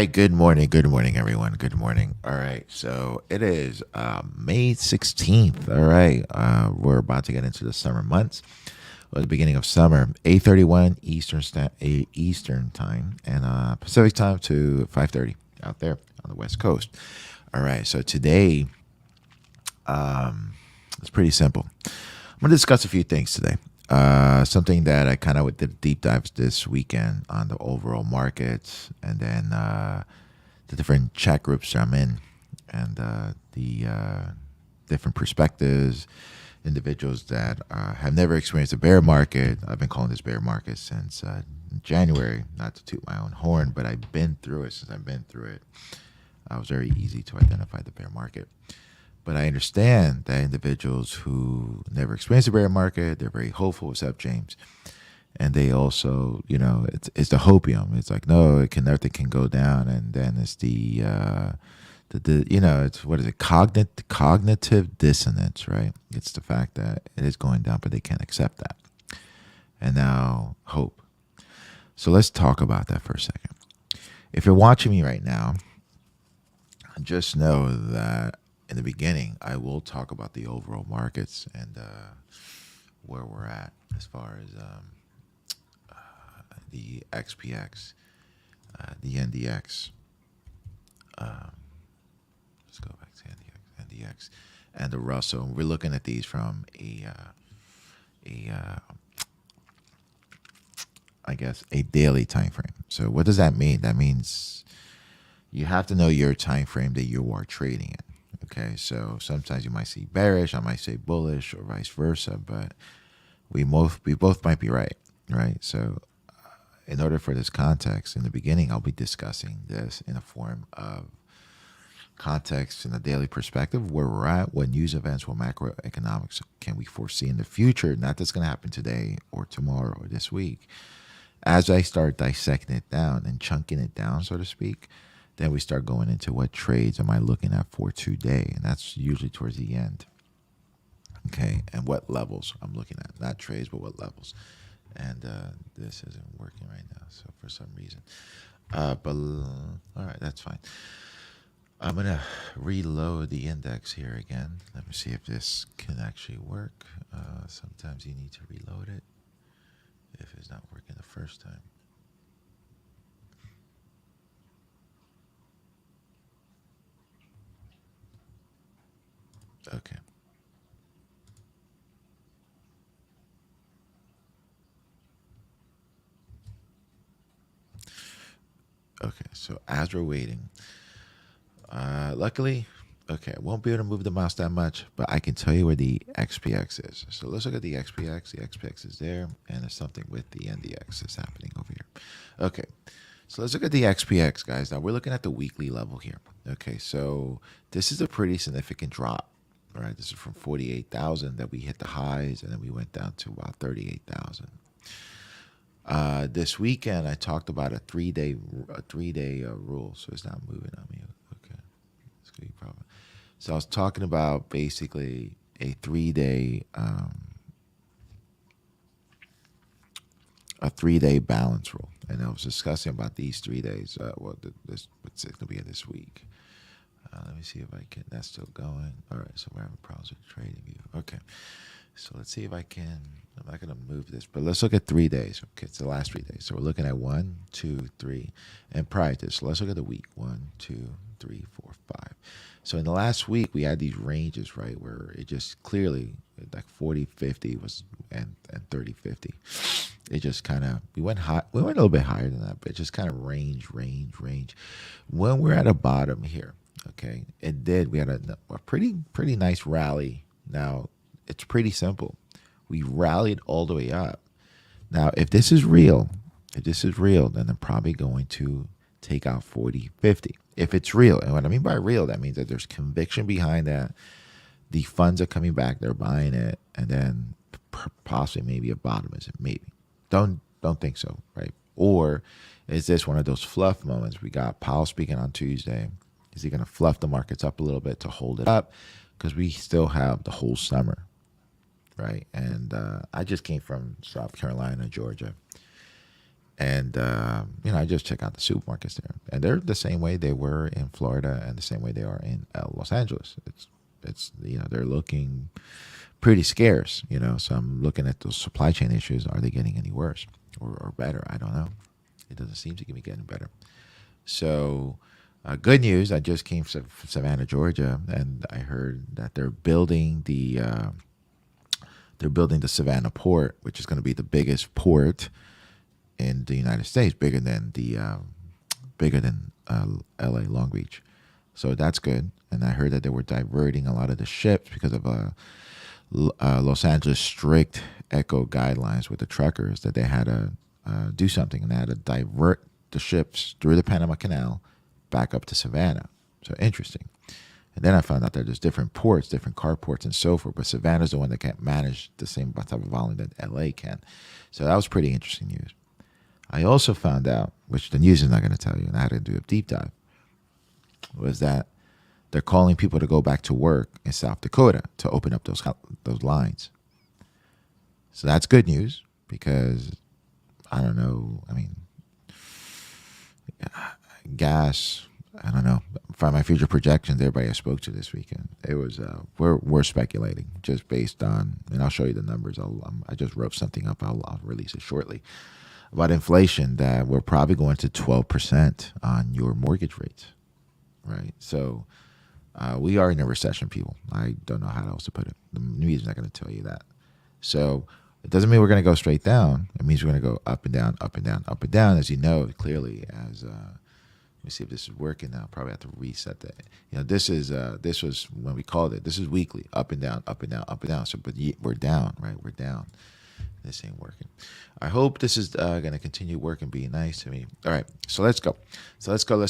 right, good morning, everyone. Good morning. All right, so it is May 16th. All right, we're about to get into the summer months, or the beginning of summer. 8:31 Eastern time, and Pacific time to 5:30 out there on the West Coast. All right, so today it's pretty simple. I'm going to discuss a few things today. Something that I kind of did deep dives this weekend on the overall markets, and then the different chat groups I'm in, and the different perspectives, individuals that have never experienced a bear market. I've been calling this bear market since January, not to toot my own horn, but I've been through it. Since I've been through it, it was very easy to identify the bear market. But I understand that individuals who never experienced a bear market, they're very hopeful. What's up, James? And they also, it's the hopium. It's like, no, nothing can go down. And then it's it's what is it? Cognitive dissonance, right? It's the fact that it is going down, but they can't accept that. And now hope. So let's talk about that for a second. If you're watching me right now, just know that in the beginning, I will talk about the overall markets and where we're at as far as the XPX, the NDX. Let's go back to NDX, and the Russell. We're looking at these from a daily time frame. So what does that mean? That means you have to know your time frame that you are trading in. Okay, so sometimes you might see bearish, I might say bullish, or vice versa, but we both might be right? So in order for this context, in the beginning, I'll be discussing this in a form of context in a daily perspective, where we're at, what news events, what macroeconomics can we foresee in the future, not that's going to happen today or tomorrow or this week. As I start dissecting it down and chunking it down, so to speak, then we start going into what trades am I looking at for today, and that's usually towards the end. Okay, and what levels I'm looking at, not trades, but what levels. And this isn't working right now, so for some reason. But all right, that's fine. I'm gonna reload the index here again. Let me see if this can actually work. Sometimes you need to reload it if it's not working the first time. Okay. Okay, so as we're waiting, luckily, okay, I won't be able to move the mouse that much, but I can tell you where the XPX is. So let's look at the XPX. The XPX is there, and there's something with the NDX that's happening over here. Okay, so let's look at the XPX, guys. Now we're looking at the weekly level here. Okay, so this is a pretty significant drop. All right, this is from 48,000 that we hit the highs, and then we went down to about 38,000. This weekend, I talked about a three-day rule, so it's not moving on me. Okay, it's gonna be a problem. So I was talking about basically a three-day balance rule, and I was discussing about these 3 days. What's it gonna be this week? Let me see if I can. That's still going. All right, so we're having problems with trading view. Okay, so let's see if I can. I'm not going to move this, but let's look at 3 days. Okay, it's the last 3 days. So we're looking at 1, 2, 3, and prior to this, so let's look at the week. 1, 2, 3, 4, 5. So in the last week, we had these ranges, right, where it just clearly, like 40, 50 was, and 30, 50. It just kind of, we went high. We went a little bit higher than that, but it just kind of range. When we're at a bottom here, okay, we had a pretty nice rally. Now, it's pretty simple. We rallied all the way up. Now, if this is real, then I'm probably going to take out 40, 50. If it's real, and what I mean by real, that means that there's conviction behind that. The funds are coming back, they're buying it, and then possibly maybe a bottom is it? Maybe. Don't think so, right? Or is this one of those fluff moments? We got Powell speaking on Tuesday. Is he going to fluff the markets up a little bit to hold it up? Because we still have the whole summer, right? And I just came from South Carolina, Georgia, And I just check out the supermarkets there, and they're the same way they were in Florida and the same way they are in Los Angeles. It's they're looking pretty scarce. So I'm looking at those supply chain issues. Are they getting any worse or better? I don't know. It doesn't seem to be getting better. So, good news. I just came from Savannah, Georgia, and I heard that they're building the Savannah port, which is going to be the biggest port in the United States, bigger than L.A. Long Beach. So that's good. And I heard that they were diverting a lot of the ships because of Los Angeles strict eco guidelines with the truckers, that they had to do something, and they had to divert the ships through the Panama Canal back up to Savannah. So interesting. And then I found out that there's different ports, different car ports and so forth, but Savannah's the one that can't manage the same type of volume that LA can. So that was pretty interesting news. I also found out, which the news is not going to tell you, and I had to do a deep dive, was that they're calling people to go back to work in South Dakota to open up those lines. So that's good news, because I don't know. I mean, gas. I don't know. For my future projections, everybody I spoke to this weekend, it was we're speculating just based on, and I'll show you the numbers. I just wrote something up. I'll release it shortly about inflation, that we're probably going to 12% on your mortgage rates, right? So we are in a recession, people. I don't know how else to put it. The news is not going to tell you that. So it doesn't mean we're going to go straight down. It means we're going to go up and down, up and down, up and down, as you know clearly. As let me see if this is working now. Probably have to reset that. This was when we called it. This is weekly, up and down, up and down, up and down. So, but we're down, right? We're down. This ain't working. I hope this is going to continue working, being nice to me. All right, so let's go. So let's go.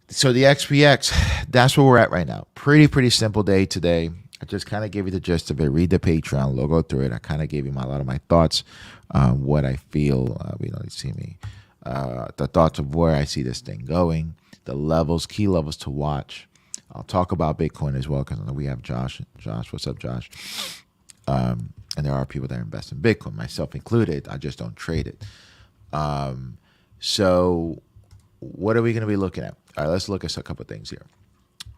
So the XPX, that's where we're at right now. Pretty simple day today. I just kind of gave you the gist of it. Read the Patreon, go through it. I kind of gave you a lot of my thoughts, what I feel. You see me. The thoughts of where I see this thing going, the levels, key levels to watch. I'll talk about Bitcoin as well, because I know we have Josh. Josh, what's up, Josh? And there are people that invest in Bitcoin, myself included. I just don't trade it. So what are we going to be looking at? All right, let's look at a couple of things here.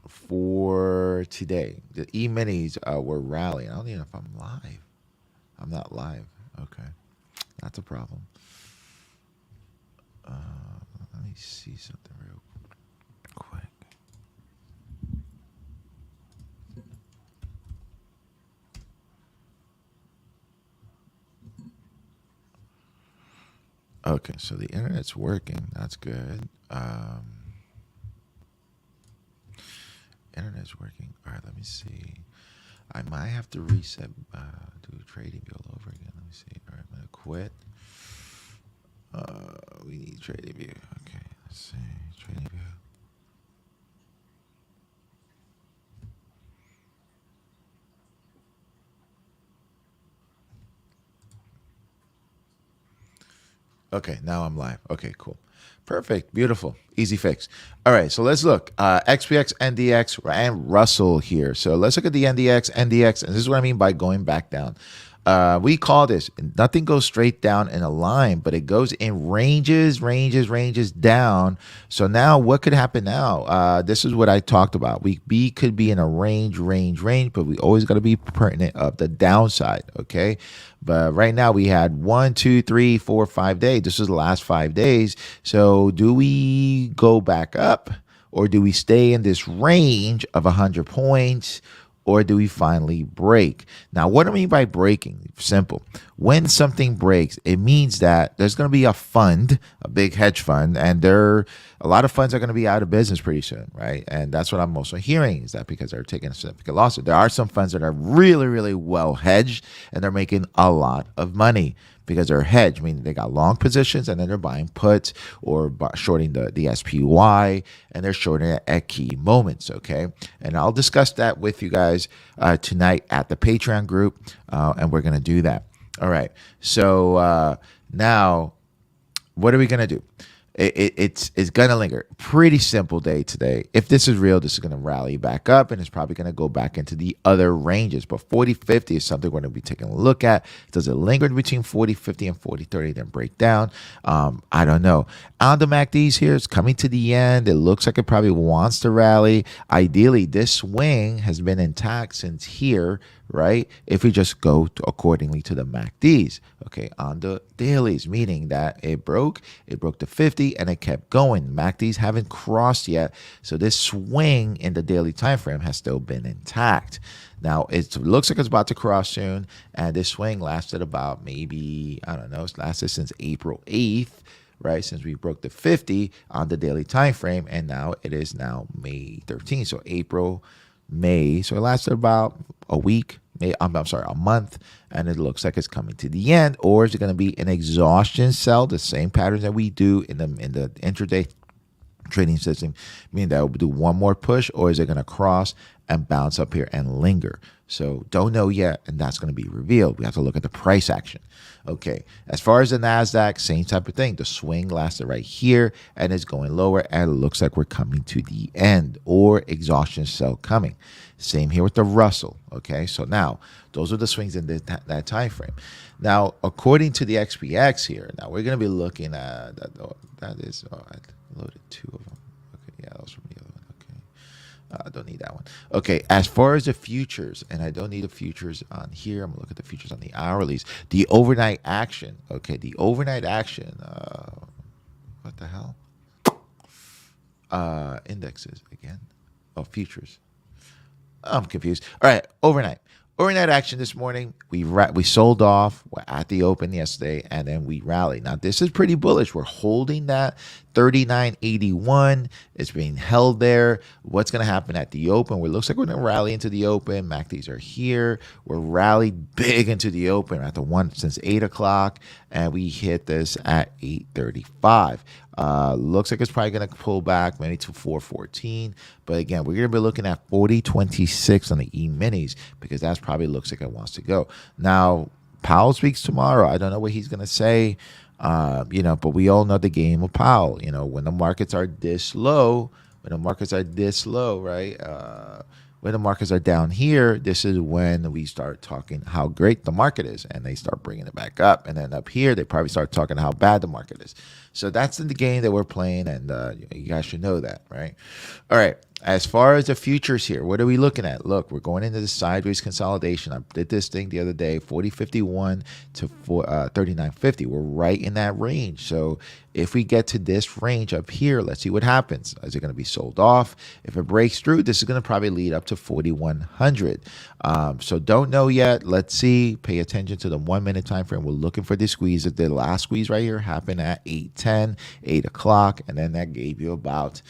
For today, the E-minis were rallying. I don't even know if I'm live. I'm not live. Okay. That's a problem. Let me see something real quick. Okay, so the internet's working. That's good. Internet's working. All right, let me see. I might have to reset, do trading view all over again. Let me see. All right, I'm gonna quit. We need trading view. Okay, let's see. Trading view. Okay, now I'm live. Okay, cool. Perfect. Beautiful. Easy fix. All right, so let's look. XPX, NDX, and Russell here. So let's look at the NDX, and this is what I mean by going back down. We call this, nothing goes straight down in a line, but it goes in ranges down. So now what could happen now? This is what I talked about. We could be in a range, but we always got to be pertinent of the downside, okay? But right now we had 1, 2, 3, 4, 5 days. This is the last 5 days. So do we go back up, or do we stay in this range of 100 points? Or do we finally break? Now, what do I mean by breaking? Simple. When something breaks, it means that there's going to be a fund, a big hedge fund, and a lot of funds are going to be out of business pretty soon, right? And that's what I'm also hearing, is that because they're taking a significant loss. There are some funds that are really well hedged, and they're making a lot of money because they're hedged, meaning they got long positions, and then they're buying puts or shorting the SPY, and they're shorting it at key moments, okay? And I'll discuss that with you guys tonight at the Patreon group, and we're going to do that. All right, so now what are we going to do? It's gonna linger. Pretty simple day today. If this is real, this is gonna rally back up, and it's probably gonna go back into the other ranges. But 40-50 is something we're gonna be taking a look at. Does it linger between 40-50 and 40-30, then break down? I don't know. On the MACDs here, it's coming to the end. It looks like it probably wants to rally. Ideally, this swing has been intact since here, right? If we just go accordingly to the MACDs, okay, on the dailies, meaning that it broke the 50 and it kept going. MACDs haven't crossed yet, so this swing in the daily time frame has still been intact. Now it looks like it's about to cross soon, and this swing lasted about maybe, I don't know, it's lasted since April 8th, right? Since we broke the 50 on the daily time frame, and now it is now May 13th. So April, May, so it lasted about a week. I'm sorry, a month, and it looks like it's coming to the end. Or is it going to be an exhaustion sell, the same patterns that we do in the intraday trading system, meaning that we'll do one more push, or is it going to cross and bounce up here and linger? So don't know yet, and that's going to be revealed. We have to look at the price action. Okay, as far as the NASDAQ, same type of thing. The swing lasted right here, and it's going lower, and it looks like we're coming to the end, or exhaustion sell coming. Same here with the Russell. Okay, so now those are the swings in that time frame. Now, according to the XPX here, now we're going to be looking at that. Oh, that is, oh, I loaded two of them. Okay, yeah, that was from the other one. I don't need that one. Okay, as far as the futures, and I don't need the futures on here. I'm going to look at the futures on the hourlies. The overnight action. Okay, the overnight action. What the hell? Indexes again. Oh, futures. I'm confused. All right, overnight. Overnight action this morning, we sold off. We're at the open yesterday, and then we rallied. Now, this is pretty bullish. We're holding that 39.81. It's being held there. What's going to happen at the open? It looks like we're going to rally into the open. MACDs are here. We're rallied big into the open at the one since 8 o'clock, and we hit this at 8:35. Looks like it's probably going to pull back maybe to 414. But again, we're going to be looking at 40.26 on the E-minis because that's probably looks like it wants to go. Now, Powell speaks tomorrow. I don't know what he's going to say, but we all know the game of Powell. When the markets are this low, right? When the markets are down here, this is when we start talking how great the market is, and they start bringing it back up. And then up here, they probably start talking how bad the market is. So that's the game that we're playing, and you guys should know that, right? All right. As far as the futures here, what are we looking at? Look, we're going into the sideways consolidation. I did this thing the other day, 40.51 to 39.50. We're right in that range. So if we get to this range up here, let's see what happens. Is it going to be sold off? If it breaks through, this is going to probably lead up to 4,100. So don't know yet. Let's see. Pay attention to the 1 minute time frame. We're looking for this squeeze. The last squeeze right here happened at 8:10, 8 o'clock, and then that gave you about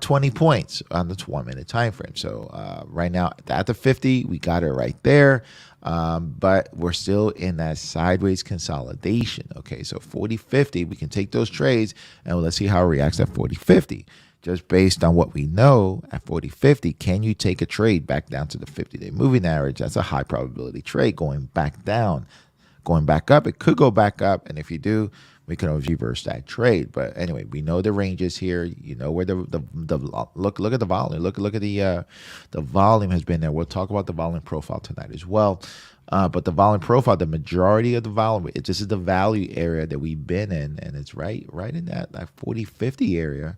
20 points on the 1 minute time frame. So right now at the 50, we got it right there. But we're still in that sideways consolidation. Okay, so 40.50, we can take those trades, and let's see how it reacts at 40.50. Just based on what we know at 40.50, can you take a trade back down to the 50-day moving average? That's a high probability trade going back down. Going back up, it could go back up, and if you do, we can always reverse that trade. But anyway, we know the ranges here. You know where the look at the volume. Look at the volume has been there. We'll talk about the volume profile tonight as well. But the volume profile, the majority of the volume, this is the value area that we've been in, and it's right in that 40-50 area,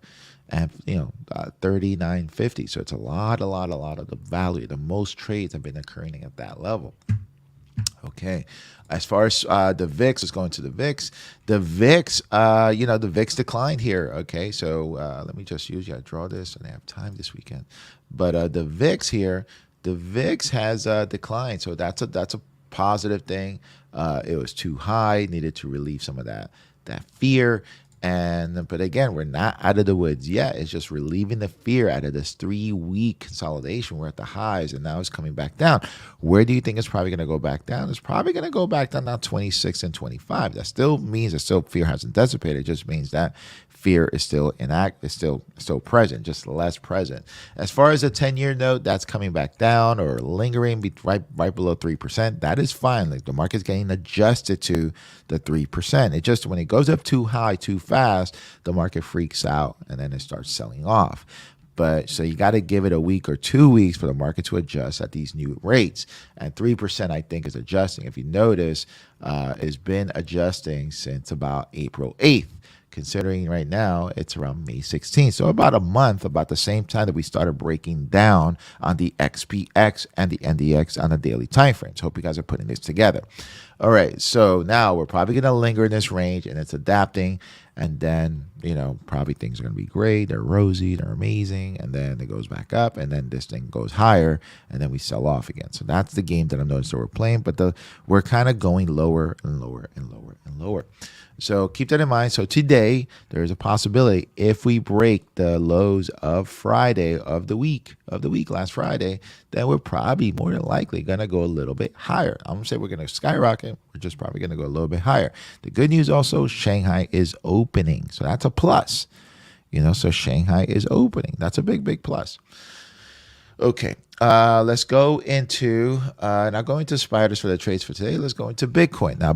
and 39.50. So it's a lot of the value. The most trades have been occurring at that level. Okay, as far as the VIX, let's go into the VIX. The VIX, the VIX declined here. Okay, so let me just draw this, and I have time this weekend. But the VIX here, the VIX has declined, so that's a positive thing. It was too high, needed to relieve some of that fear. But again, we're not out of the woods yet. It's just relieving the fear out of this 3-week consolidation. We're at the highs, and now it's coming back down. Where do you think it's probably going to go back down? It's probably going to go back down now 26 and 25. That still means that fear hasn't dissipated. It just means that fear is still still present, just less present. As far as the 10-year note, that's coming back down or lingering right below 3%. That is fine. Like the market's getting adjusted to the 3%. It just when it goes up too high too fast, fast, the market freaks out and then it starts selling off. But so you got to give it a week or 2 weeks for the market to adjust at these new rates. And 3%, I think, is adjusting. If you notice, it's been adjusting since about April 8th. Considering right now it's around May 16th. So about a month, about the same time that we started breaking down on the XPX and the NDX on the daily time frames. Hope you guys are putting this together. All right, so now we're probably going to linger in this range and it's adapting. And then, probably things are going to be great. They're rosy, they're amazing. And then it goes back up and then this thing goes higher and then we sell off again. So that's the game that I'm noticing we're playing. But we're kind of going lower and lower and lower and lower. So keep that in mind. So today, there is a possibility if we break the lows of Friday of the week, last Friday, then we're probably more than likely going to go a little bit higher. I'm going to say we're going to skyrocket. We're just probably going to go a little bit higher. The good news also, Shanghai is opening. So that's a plus. So Shanghai is opening. That's a big, big plus. Okay, let's go into, not going to spiders for the trades for today. Let's go into Bitcoin. Now,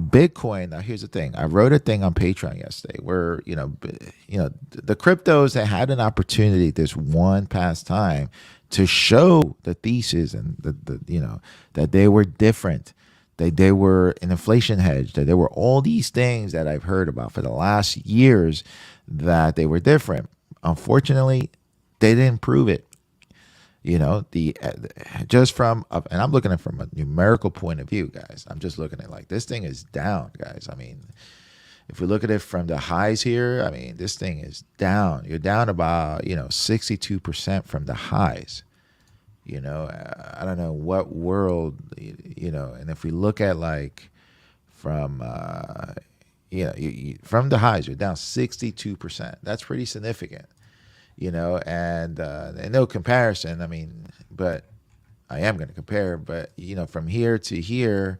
here's the thing. I wrote a thing on Patreon yesterday where, the cryptos that had an opportunity this one past time to show the thesis and that they were different, that they were an inflation hedge, that there were all these things that I've heard about for the last years that they were different. Unfortunately, they didn't prove it. Just from, and I'm looking at it from a numerical point of view, guys. I'm just looking at like this thing is down, guys. I mean, if we look at it from the highs here, I mean, this thing is down. You're down about, 62% from the highs. I don't know what world, and if we look at like from, from the highs, you're down 62%. That's pretty significant. And no comparison. I mean, but I am going to compare. But from here to here,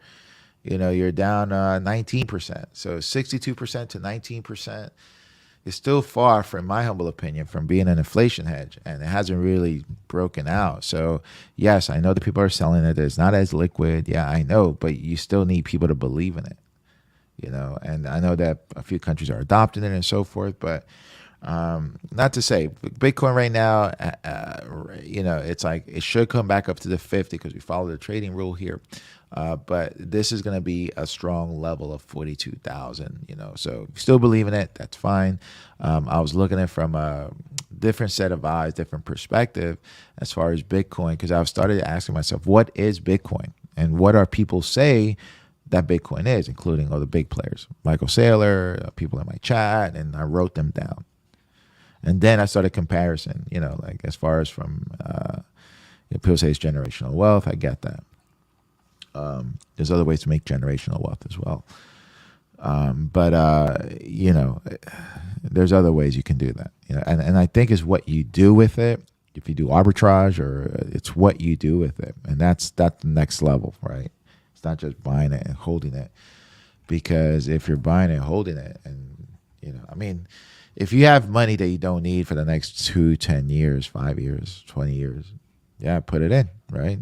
you're down 19%. So 62% to 19% is still far, from my humble opinion, from being an inflation hedge, and it hasn't really broken out. So yes, I know that people are selling it. It's not as liquid. Yeah, I know, but you still need people to believe in it. And I know that a few countries are adopting it and so forth, but. Not to say Bitcoin right now, it's like it should come back up to the 50 because we follow the trading rule here. But this is going to be a strong level of 42,000, so still believe in it. That's fine. I was looking at it from a different set of eyes, different perspective as far as Bitcoin, because I've started asking myself, what is Bitcoin and what are people say that Bitcoin is, including all the big players, Michael Saylor, people in my chat, and I wrote them down. And then I started comparison, like as far as from, people say it's generational wealth. I get that. There's other ways to make generational wealth as well. But there's other ways you can do that. And I think is what you do with it. If you do arbitrage, or it's what you do with it. And that's the next level, right? It's not just buying it and holding it. Because if you're buying it and holding it, and, if you have money that you don't need for the next 2, 10 years, 5 years, 20 years, yeah, put it in, right?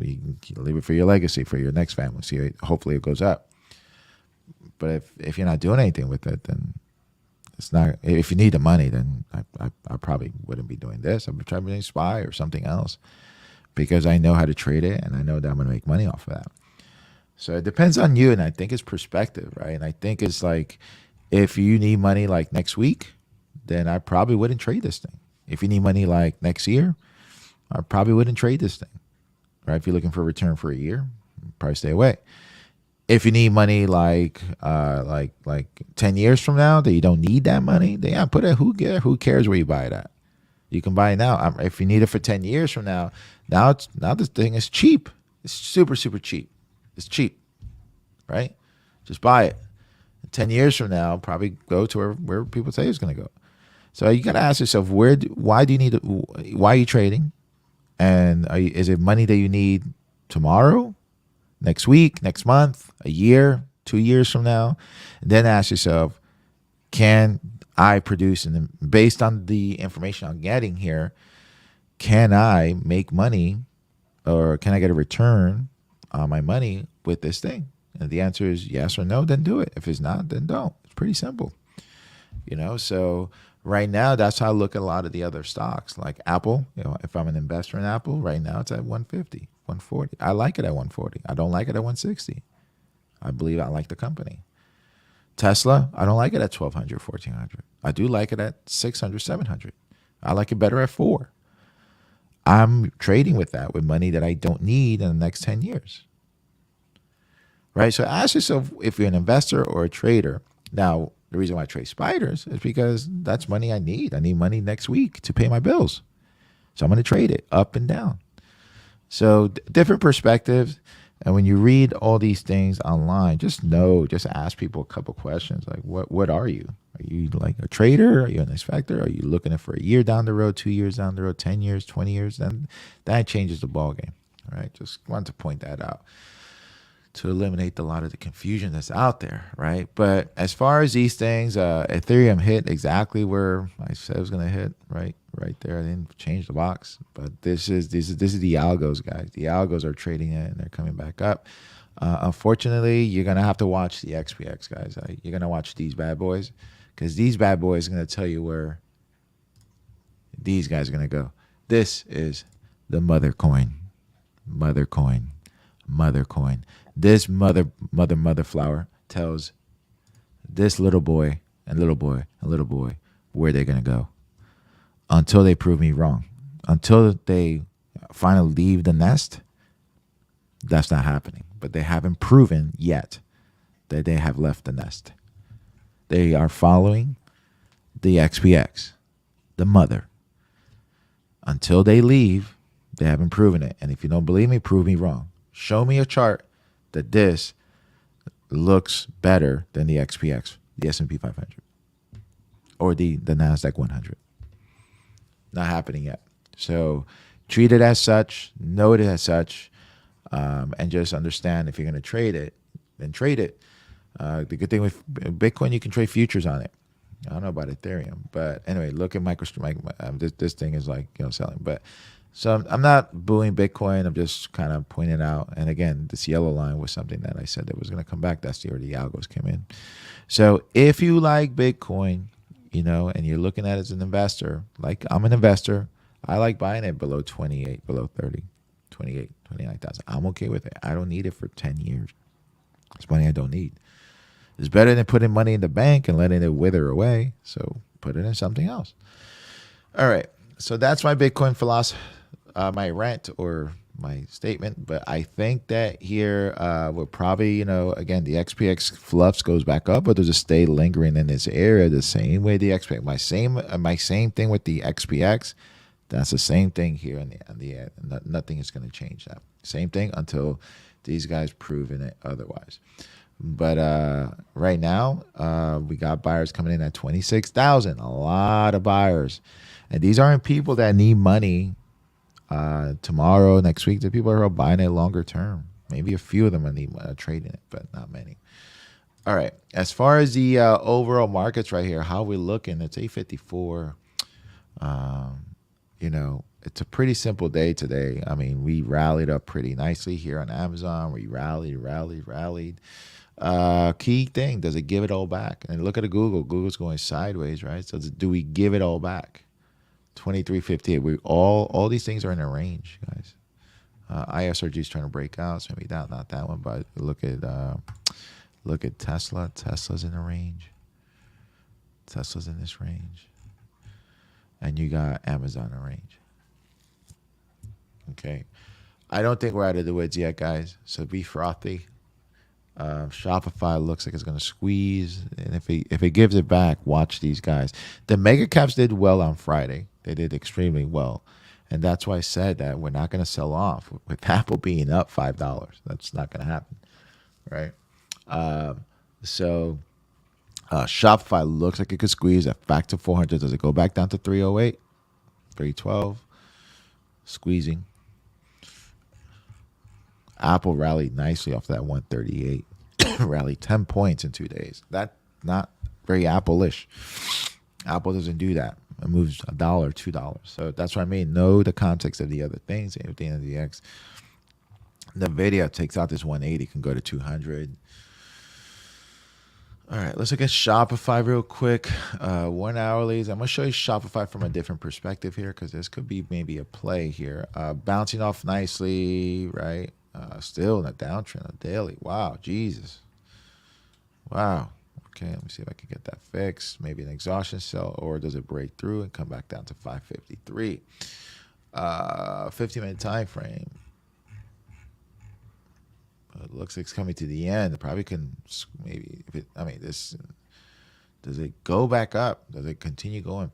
You can leave it for your legacy, for your next family. See, hopefully it goes up. But if you're not doing anything with it, then it's not. If you need the money, then I probably wouldn't be doing this. I would try to be a SPY or something else, because I know how to trade it and I know that I'm going to make money off of that. So it depends on you, and I think it's perspective, right? And I think it's like, if you need money like next week, then I probably wouldn't trade this thing. If you need money like next year, I probably wouldn't trade this thing, right? If you're looking for a return for a year, probably stay away. If you need money like 10 years from now that you don't need that money, then yeah, put it. Who cares where you buy it at? You can buy it now. If you need it for 10 years from now, now this thing is cheap. It's super, super cheap. It's cheap, right? Just buy it. 10 years from now, probably go to where people say it's going to go. So you got to ask yourself, why are you trading? And is it money that you need tomorrow, next week, next month, a year, 2 years from now? And then ask yourself, can I produce, and based on the information I'm getting here, can I make money, or can I get a return on my money with this thing? And the answer is yes or no, then do it. If it's not, then don't. It's pretty simple. You know, so right now that's how I look at a lot of the other stocks, like Apple. You know, if I'm an investor in Apple, right now it's at 150, 140. I like it at 140. I don't like it at 160. I believe I like the company. Tesla, I don't like it at 1200, 1400. I do like it at 600, 700. I like it better at 4. I'm trading with that with money that I don't need in the next 10 years. Right? So ask yourself if you're an investor or a trader. Now, the reason why I trade spiders is because that's money I need. I need money next week to pay my bills. So I'm going to trade it up and down. So different perspectives. And when you read all these things online, just ask people a couple questions. Like, what are you? Are you like a trader? Are you an investor? Are you looking for a year down the road, 2 years down the road, 10 years, 20 years? Then that changes the ball game. All right. Just wanted to point that out to eliminate a lot of the confusion that's out there, right? But as far as these things, Ethereum hit exactly where I said it was going to hit, right there. I didn't change the box, but this is the algos, guys. The algos are trading it, and they're coming back up. Unfortunately, you're going to have to watch the XPX, guys. You're going to watch these bad boys, because these bad boys are going to tell you where these guys are going to go. This is the mother coin. This mother flower tells this little boy and little boy and little boy where they're going to go until they prove me wrong. Until they finally leave the nest, that's not happening. But they haven't proven yet that they have left the nest. They are following the XPX, the mother. Until they leave, they haven't proven it. And if you don't believe me, prove me wrong. Show me a chart that this looks better than the XPX, the S&P 500, or the NASDAQ 100. Not happening yet. So treat it as such, know it as such, and just understand if you're going to trade it, then trade it. The good thing with Bitcoin, you can trade futures on it. I don't know about Ethereum, but anyway, look at this thing is like, selling. But so I'm not booing Bitcoin. I'm just kind of pointing out. And again, this yellow line was something that I said that was going to come back. That's where the algos came in. So if you like Bitcoin, and you're looking at it as an investor, like I'm an investor, I like buying it below 28, below 30, 28, 29,000. I'm okay with it. I don't need it for 10 years. It's money I don't need. It's better than putting money in the bank and letting it wither away. So put it in something else. All right. So that's my Bitcoin philosophy, my rant or my statement. But I think that here we'll probably, again, the XPX fluffs goes back up, but there's a stay lingering in this area the same way the XPX. My same thing with the XPX. That's the same thing here in the end. Nothing is going to change that. Same thing until these guys proven it otherwise. But right now, we got buyers coming in at 26,000. A lot of buyers. And these aren't people that need money tomorrow, next week. The people are buying it longer term. Maybe a few of them are trading it, but not many. All right. As far as the overall markets right here, how we're looking, it's 854. It's a pretty simple day today. I mean, we rallied up pretty nicely here on Amazon. We rallied. Key thing, does it give it all back? And look at the Google. Google's going sideways, right? So do we give it all back? 23.58. We all these things are in a range, guys. ISRG is trying to break out, so maybe not that one. But look at Tesla. Tesla's in a range. Tesla's in this range, and you got Amazon in a range. Okay, I don't think we're out of the woods yet, guys. So be frothy. Shopify looks like it's going to squeeze, and if it gives it back, watch these guys. The mega caps did well on Friday. They did extremely well, and that's why I said that we're not going to sell off with Apple being up $5. That's not going to happen, right? So Shopify looks like it could squeeze that back to 400. Does it go back down to 308, 312? Squeezing. Apple rallied nicely off that 138. Rallied 10 points in 2 days. That's not very Apple-ish. Apple doesn't do that. It moves $1, $2. So that's what I mean. Know the context of the other things. At the end of the X, NVIDIA takes out this 180, can go to 200. All right, let's look at Shopify real quick. 1 hourlies. I'm gonna show you Shopify from a different perspective here because this could be maybe a play here. Bouncing off nicely, right? Still in a downtrend on daily. Wow, Jesus. Wow. Okay, let me see if I can get that fixed. Maybe an exhaustion sell, or does it break through and come back down to 553? 50-minute time frame. It looks like it's coming to the end. It probably can maybe if it. I mean, this does it go back up? Does it continue going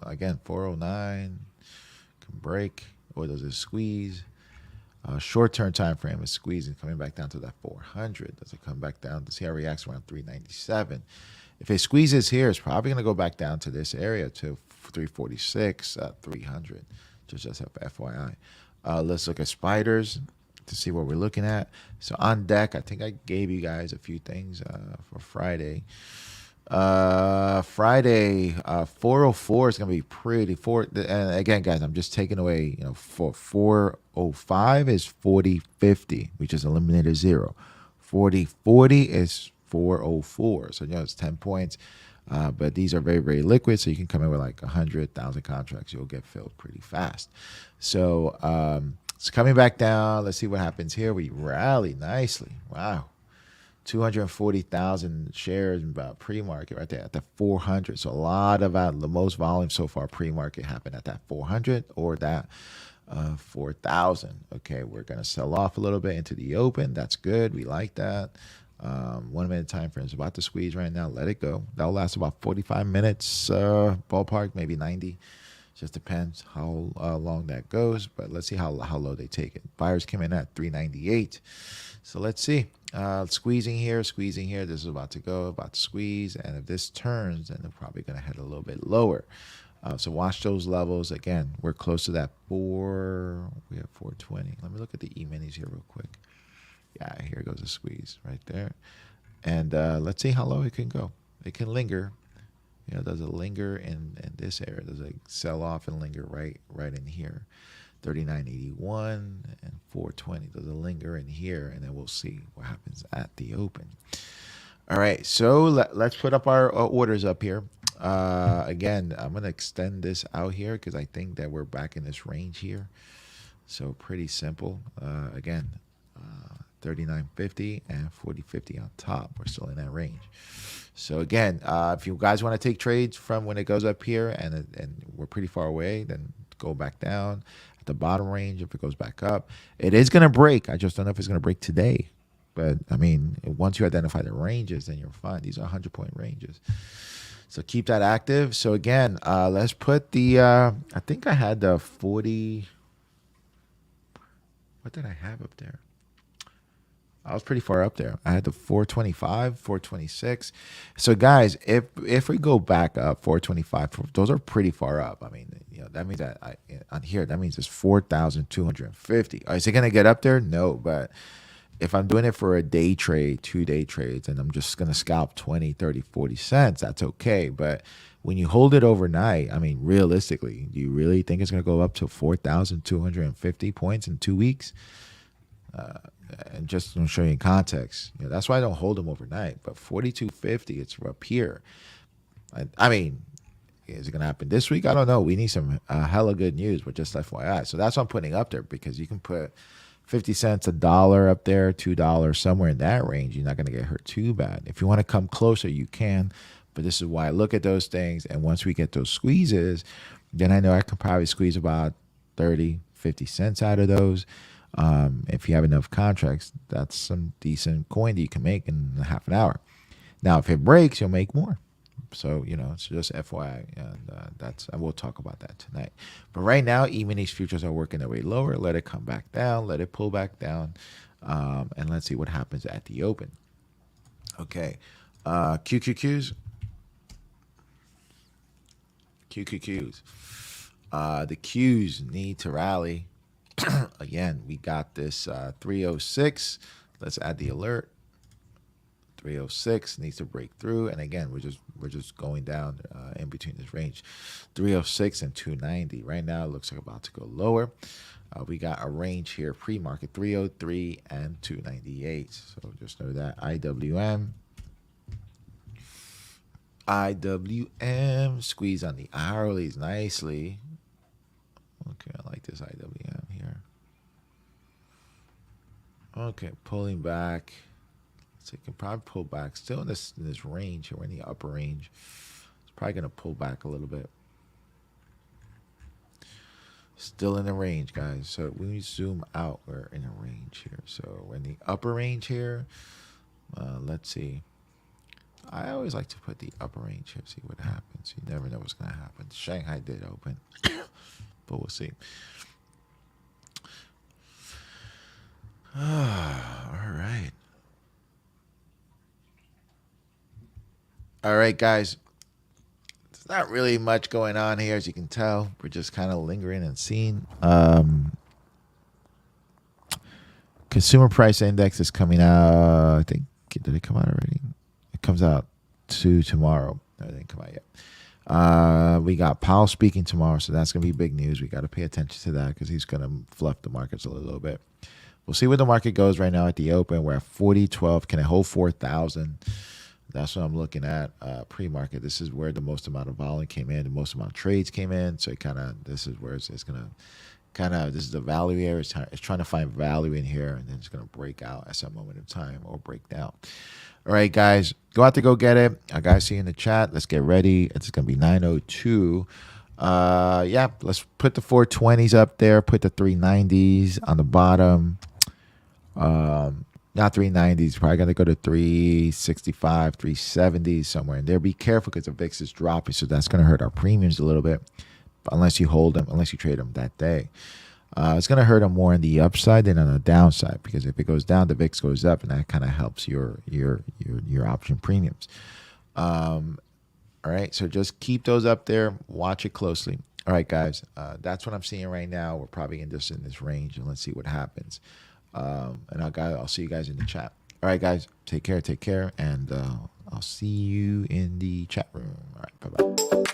again? 409 can break, or does it squeeze? Short-term time frame is squeezing, coming back down to that 400. Does it come back down to see how it reacts around 397? If it squeezes here, it's probably going to go back down to this area to 346, 300. Just FYI. Let's look at spiders to see what we're looking at. So on deck, I think I gave you guys a few things for Friday. Friday, 404 is gonna be pretty. And again, guys, I'm just taking away. For 405 is 4050, which is eliminator 0. 4040 is 404. So it's 10 points. But these are very, very liquid, so you can come in with like 100,000 contracts. You'll get filled pretty fast. So it's coming back down. Let's see what happens here. We rally nicely. Wow. 240,000 shares about pre-market right there at the 400. So a lot of the most volume so far pre-market happened at that 400 or that 4,000. Okay, we're going to sell off a little bit into the open. That's good. We like that. 1 minute time frame is about to squeeze right now. Let it go. That'll last about 45 minutes, ballpark, maybe 90. Just depends how long that goes. But let's see how low they take it. Buyers came in at 398. So let's see. Squeezing here. This is about to go, about to squeeze. And if this turns, then they're probably going to head a little bit lower. So watch those levels. Again, we're close to that 4. We have 420. Let me look at the E-minis here real quick. Yeah, here goes a squeeze right there. And let's see how low it can go. It can linger. Does it linger in this area? Does it sell off and linger right in here? 39.81 and 420. Does it linger in here? And then we'll see what happens at the open. All right, so let's put up our orders up here. Again, I'm going to extend this out here because I think that we're back in this range here. So pretty simple. Again, 39.50 and 40.50 on top. We're still in that range. So again, if you guys want to take trades from when it goes up here and we're pretty far away, then go back down at the bottom range. If it goes back up, it is going to break. I just don't know if it's going to break today. But I mean, once you identify the ranges, then you're fine. These are 100-point ranges. So keep that active. So again, let's put the, I think I had the 40. What did I have up there? I was pretty far up there. I had the 425, 426. So guys, if we go back up 425, those are pretty far up. I mean, that means that on here, that means it's 4,250. Is it going to get up there? No, but if I'm doing it for a day trade, 2-day trades, and I'm just going to scalp 20, 30, 40 cents, that's okay. But when you hold it overnight, I mean, realistically, do you really think it's going to go up to 4,250 points in 2 weeks? And just to show you in context, that's why I don't hold them overnight. But 42.50, it's up here. I mean, is it going to happen this week? I don't know. We need some hella good news, but just FYI. So that's what I'm putting up there because you can put 50 cents, $1 up there, $2, somewhere in that range. You're not going to get hurt too bad. If you want to come closer, you can. But this is why I look at those things. And once we get those squeezes, then I know I can probably squeeze about 30, 50 cents out of those. If you have enough contracts, that's some decent coin that you can make in half an hour. Now, if it breaks, you'll make more. So, it's just FYI, and we'll talk about that tonight. But right now, even these futures are working their way lower. Let it come back down. Let it pull back down. And let's see what happens at the open. Okay. QQQs. The Qs need to rally. Again, we got this 306. Let's add the alert. 306 needs to break through, and again, we're just going down in between this range, 306 and 290. Right now, it looks like about to go lower. We got a range here, pre-market 303 and 298. So just know that IWM IWM squeeze on the hourlies nicely. Okay, I like this IWM here. Okay, pulling back. So it can probably pull back. Still in this range here. We're in the upper range. It's probably gonna pull back a little bit. Still in the range, guys. So when we zoom out, we're in a range here. So we're in the upper range here. Let's see. I always like to put the upper range here, see what happens. You never know what's going to happen. Shanghai did open, but we'll see. All right. All right, guys. There's not really much going on here, as you can tell. We're just kind of lingering and seeing. Consumer price index is coming out. I think, did it come out already? It comes out tomorrow. No, it didn't come out yet. We got Powell speaking tomorrow, so that's going to be big news. We got to pay attention to that because he's going to fluff the markets a little bit. We'll see where the market goes right now at the open. We're at 40.12. Can it hold 4,000? That's what I'm looking at. Pre-market. This is where the most amount of volume came in, the most amount of trades came in. So it this is where it's going to this is the value area. It's trying to find value in here, and then it's going to break out at some moment in time or break down. All right, guys, go out to go get it. I guys see you in the chat. Let's get ready. It's going to be 9:02. Yeah, let's put the 420s up there. Put the 390s on the bottom. Not 390s. Probably going to go to 365, 370s somewhere in there. Be careful because the VIX is dropping, so that's going to hurt our premiums a little bit. Unless you hold them, unless you trade them that day. It's going to hurt them more on the upside than on the downside, because if it goes down, the VIX goes up, and that kind of helps your option premiums. All right, so just keep those up there. Watch it closely. All right, guys, that's what I'm seeing right now. We're probably in this range, and let's see what happens. And I'll see you guys in the chat. All right, guys, take care, and I'll see you in the chat room. All right, bye-bye.